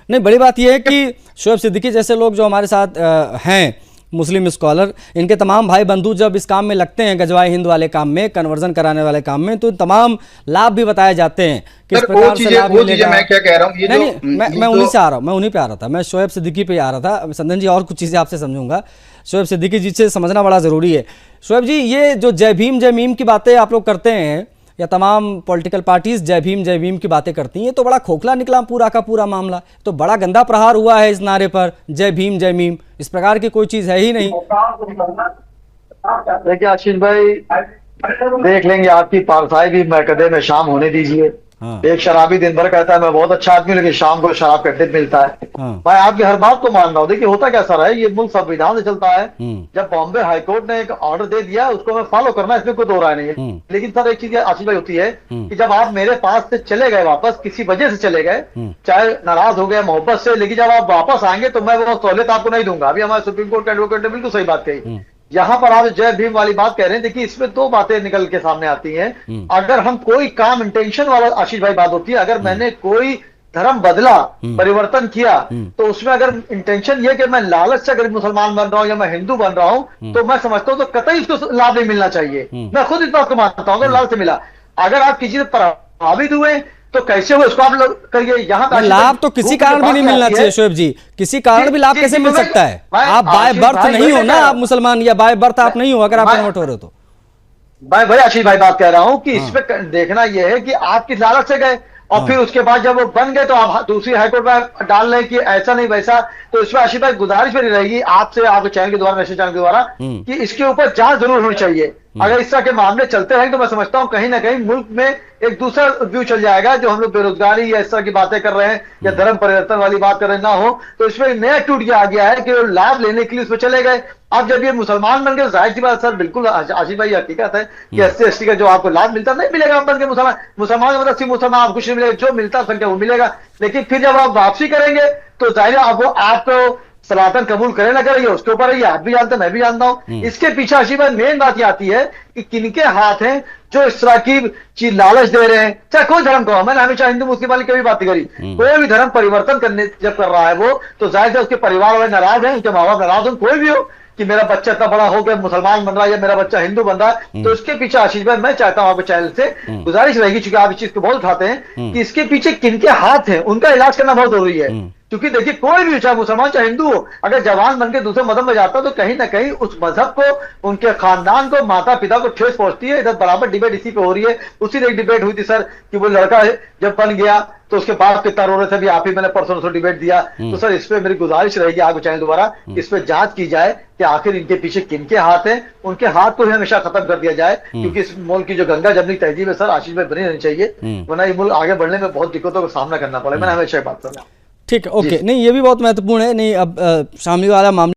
नहीं, बड़ी बात यह है कि शोएब सिद्दीकी जैसे लोग जो हमारे साथ हैं मुस्लिम स्कॉलर, इनके तमाम भाई बंधु जब इस काम में लगते हैं, गजवाए हिंद वाले काम में, कन्वर्जन कराने वाले काम में, तो तमाम लाभ भी बताए जाते हैं किस प्रकार से लाभ मिलेगा। मैं क्या कह रहा हूँ, मैं उन्हीं से आ रहा हूँ, मैं उन्हीं पे आ रहा था, मैं शोएब सिद्दीकी पे आ रहा था। संदन जी और कुछ चीज़ें आपसे समझूंगा, शोएब सिद्दीकी जी से समझना बड़ा ज़रूरी है। शोएब जी, ये जो जय भीम जय मीम की बातें आप लोग करते हैं, या तमाम पॉलिटिकल पार्टीज जय भीम की बातें करती हैं, तो बड़ा खोखला निकला पूरा का पूरा मामला। तो बड़ा गंदा प्रहार हुआ है इस नारे पर, जय भीम, इस प्रकार की कोई चीज है ही नहीं। देखिए आशीष भाई, देख लेंगे आपकी पारसाई भी मैकदे में शाम होने दीजिए। हाँ। एक शराबी दिन भर कहता है मैं बहुत अच्छा आदमी, लेकिन शाम को शराब का अड्डे मिलता है। हाँ। मैं आपकी हर बात को मान रहा हूँ। देखिए होता क्या सर है, ये मुल्क संविधान से चलता है। जब बॉम्बे हाईकोर्ट ने एक ऑर्डर दे दिया, उसको मैं फॉलो करना, इसमें कोई दो राय नहीं है। लेकिन सर एक चीज आशीष भाई होती है कि जब आप मेरे पास से चले गए, वापस किसी वजह से चले गए, चाहे नाराज हो गए मोहब्बत से, लेकिन जब आप वापस आएंगे तो मैं वो सहूलियत आपको नहीं दूंगा। अभी हमारे सुप्रीम कोर्ट के एडवोकेट ने बिल्कुल सही बात कही। यहाँ पर आप जय भीम वाली बात कह रहे हैं, देखिए इसमें दो बातें निकल के सामने आती हैं। अगर हम कोई काम इंटेंशन वाला आशीष भाई बात होती है, अगर मैंने कोई धर्म बदला, परिवर्तन किया, तो उसमें अगर इंटेंशन ये कि मैं लालच से अगर मुसलमान बन रहा हूं या मैं हिंदू बन रहा हूं, तो मैं समझता हूं तो कतई इसको लाभ नहीं मिलना चाहिए। मैं खुद इस बात को मानता हूं, अगर लालच से मिला। अगर आप किसी से प्रभावित हुए तो कैसे हो, इसको आप लोग करिए। यहाँ लाभ तो किसी कारण भी नहीं मिलना चाहिए शोएब जी, किसी कारण भी लाभ कैसे मिल सकता है? आप बाय बर्थ नहीं हो ना, आप मुसलमान या बाय बर्थ आप नहीं हो अगर आप कन्वर्ट हो रहे हो तो। मैं भाई आशीष भाई बात कह रहा हूं कि इसमें देखना यह है कि आप किस लालच से गए, और फिर उसके बाद जब वो बन गए तो आप दूसरी हाईकोर्ट में डाल रहे कि ऐसा नहीं वैसा। तो इसमें आशीष भाई गुजारिश मेरी रहेगी आपसे, आपके चैनल के द्वारा, मैसेज चैनल के द्वारा, कि इसके ऊपर जांच जरूर होनी चाहिए। अगर इस तरह के मामले चलते रहेंगे तो मैं समझता हूं कहीं ना कहीं मुल्क में एक दूसरा व्यू चल जाएगा। जो हम लोग बेरोजगारी या इस तरह की बातें कर रहे हैं या धर्म परिवर्तन वाली बात कर रहे ना हो, तो इसमें नया टूट गया आ गया है कि लाभ लेने के लिए उसमें चले गए। अब जब ये मुसलमान बन गए, जाहिर सी बात सर, बिल्कुल आशीष भाई हकीकत है कि SC ST का जो आपको लाभ मिलता नहीं मिलेगा। आप बन के मुसलमान का मतलब सिर्फ मुसलमान आपको कुछ नहीं मिलेगा, जो मिलता संख्या वो मिलेगा। लेकिन फिर जब आप वापसी करेंगे तो जाहिर है वो आपको सनातन कबूल करे ना करे, उसके ऊपर है, ये आप भी जानते हैं, मैं भी जानता हूं। इसके पीछे आशीष भाई मेन बात ये आती है कि किनके हाथ हैं जो इस तरह की चीज लालच दे रहे हैं। चाहे कोई धर्म को, मैंने हमेशा हिंदू मुस्लिम वाली कभी बात नहीं करी। कोई भी धर्म परिवर्तन करने जब कर रहा है वो, तो जाहिर है उसके परिवार वाले नाराज हैं, उनके माँ बाप नाराज हो, कोई भी हो कि मेरा बच्चा इतना बड़ा हो गया मुसलमान बन रहा है या मेरा बच्चा हिंदू बन रहा है। तो इसके पीछे आशीष भाई मैं चाहता हूं आपके चैनल से गुजारिश रहेगी, चूंकि आप इस चीज को बहुत उठाते हैं, कि इसके पीछे किनके हाथ हैं, उनका इलाज करना बहुत जरूरी है। क्योंकि देखिए कोई भी, चाहे मुसलमान चाहे हिंदू हो, अगर जवान बन के दूसरे मजहब में जाता है तो कहीं ना कहीं उस मजहब को, उनके खानदान को, माता पिता को ठेस पहुंचती है। इधर बराबर डिबेट इसी पे हो रही है। उसी दिन एक डिबेट हुई थी सर कि वो लड़का जब बन गया तो उसके बाप कितना रो रहे थे, भी आप ही मैंने परसों डिबेट दिया। तो सर इस पे मेरी गुजारिश रहेगी आपके चैनल द्वारा, इस पे जांच की जाए कि आखिर इनके पीछे किनके हाथ हैं। उनके हाथ को ही हमेशा खत्म कर दिया जाए, क्योंकि इस मुल्क की जो गंगा जमनी तहजीब है सर आशीष भाई बनी रहनी चाहिए, वरना ये मुल्क आगे बढ़ने में बहुत दिक्कतों का सामना करना पड़ेगा। मैंने हमेशा बात कर रहा हूं। ठीक है, ओके। नहीं, ये भी बहुत महत्वपूर्ण है। नहीं, अब शामली वाला मामला